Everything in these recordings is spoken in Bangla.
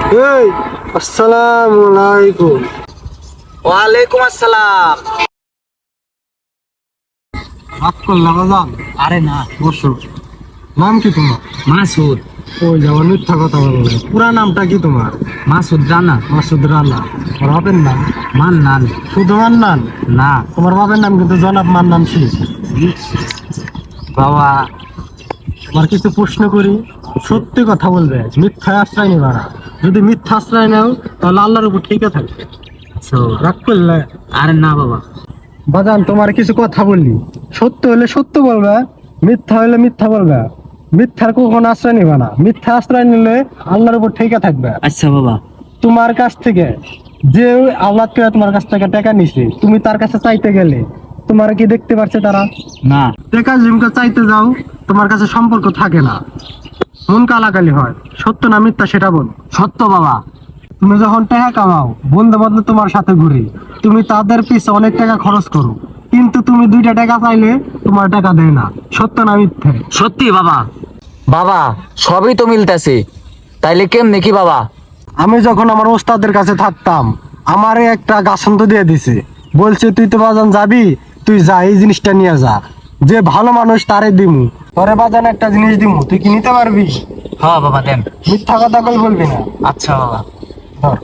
এই আসসালামু আলাইকুম। ওয়ালাইকুম আসসালাম। রাগ করলাম বাজান। আরে না, বসো। নাম কি তোমার? মাসুদ। ওই যেমন মিথ্যা কথা বলো না। পুরা নামটা কি তোমার? মাসুদ রানা। মাসুদ রানা। তোমার বাপের নাম? মান্নান। শুধু মান্নান? না তোমার বাপের নাম কিন্তু জনাব মান্নান শেখ। বাবা, তোমার কিছু প্রশ্ন করি, সত্যি কথা বলবে, মিথ্যা আশ্রয় নেবা না। যদি মিথ্যা আশ্রয় নাও তাহলে আল্লাহর উপর ঠিকই থাকবে। রাগ করলে? আরে না বাবা। বাজান তোমার কিছু কথা বললি, সত্য হলে সত্য বলবে, মিথ্যা হলে মিথ্যা বলবে। মিথ্যার কখনো আশ্রয় নিবে না। মিথ্যা আশ্রয় নিলে আল্লাহর উপর ঠিকই থাকবে। আচ্ছা বাবা। তোমার কাছ থেকে যে আওলাদ করে তোমার কাছ থেকে টাকা নিছে, তুমি তার কাছে চাইতে গেলে তোমার কি দেখতে পারছে তারা? না। টাকা জিমকে চাইতে যাও, তোমার কাছে সম্পর্ক থাকে না, মন কালাকালি হয়। সত্য না মিথ্যা সেটা বল। সত্য বাবা। তুমি যখন টাকা কামাও, বন্ধু বান্ধব তোমার সাথে ঘুরে, তুমি তাদের পিছে অনেক টাকা খরচ করো, কিন্তু তুমি 2টা টাকা চাইলে তোমার টাকা দেয় না। সত্য না মিথ্যে? সত্যি বাবা। বাবা, সবই তো মিলতেছে, তাইলে কেমনে কি বাবা? আমি যখন আমার ওস্তাদের কাছে থাকতাম, আমারে একটা গাছন্ত দিয়ে দিছে, বলছে তুই তো বাজান যাবি, তুই যা, এই জিনিসটা নিয়ে যা, যে ভালো মানুষ তারে দিমু, পরে বাজান একটা জিনিস দিমু, তুই কি নিতে পারবি? হ্যাঁ বাবা, দেন। মিথ্যা কথা কই বলবি না। আচ্ছা বাবা। ধর।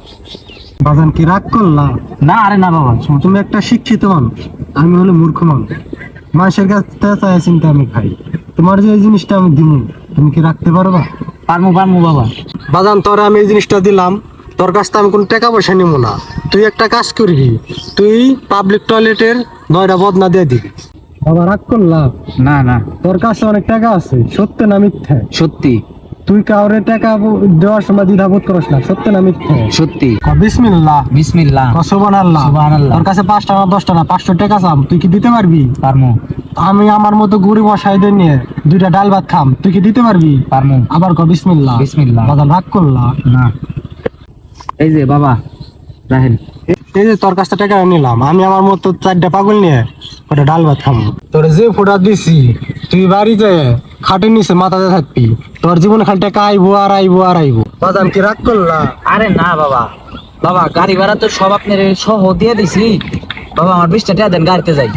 বাজান কি রাগ করলা? না, আরে না বাবা। তুমি একটা শিক্ষিত মানুষ, আমি হলো মূর্খ মানুষ। মানুষের কাছ থেকে চাই চিন্তা আমি খাই। তোমার যে এই জিনিসটা আমি দিমু, তুমি কি রাখতে পারবা? পারমু পারমু বাবা। বাজান তোর আমি এই জিনিসটা দিলাম, তোর কাছ থেকে আমি কোনো টাকা পয়সা নিব না। তুই একটা কাজ করবি, তুই পাবলিক টয়লেটের 9টা বদনা দিয়ে দিবি। বাবা রাগ করলাম? না না, তোর কাছে অনেক টাকা আছে, সত্য না মিথ্যে? সত্যি। তুই কাউরে টাকা দেওয়ার সময় দ্বিধাবোধ করিস না, সত্য না মিথ্যে? সত্যি। বিসমিল্লাহ। বিসমিল্লাহ। সুবহানাল্লাহ। সুবহানাল্লাহ। তোর কাছে 5টা না 10টা না 500 টাকা চাম, তুই কি দিতে পারবি? পারমু। আমি আমার মতো গরিব অসহায়দের নিয়ে 2টা ডাল ভাত খাম, তুই কি দিতে পারবি? পারমু। আবার ক বিসমিল্লাহ। বিসমিল্লাহ। বাজান রাগ করলা? না। এই যে বাবা, রাহেন। এই যে তোর কাছ থেকে টাকা নিলাম, আমি আমার মতো 4টা পাগল নিয়ে ওটা ডাল ভাত খাবো। তোর যে ফোটা দিছি, তুই বাড়িতে খাটের নিচে মাথাতে থাকবি, তোর জীবনে খালি টাকা আইবো আর আইবো আর আইবো। বাজান কি রাগ করলা? আরে না বাবা। বাবা, গাড়ি ভাড়া তো সব আপনার সহ দিয়ে দিছি বাবা। আমার 20টা টাকা দেন, গাড়িতে যাই।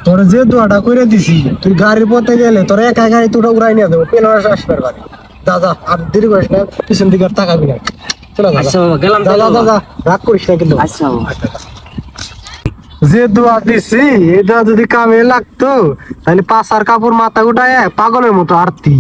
তোর যে দোয়াটা করে দিছি, তুই গাড়ির পথে গেলে তোর একা গাড়ি তোটা উড়াই নিয়ে দেবো, পেলে আসবার বাড়ি। দাদা আর দেরি করিস না, পিছন দিকে আর তাকাবি না। চলো আচ্ছা বাবা, গেলাম তাহলে দাদা, বাবা। দাদা রাগ করিস না কিন্তু। আচ্ছা বাবা। যে দোয়া দিছি এটা যদি কামে লাগতো, তাহলে পাশার কাপড় মাথা উঠায় পাগলের মতো আরতি।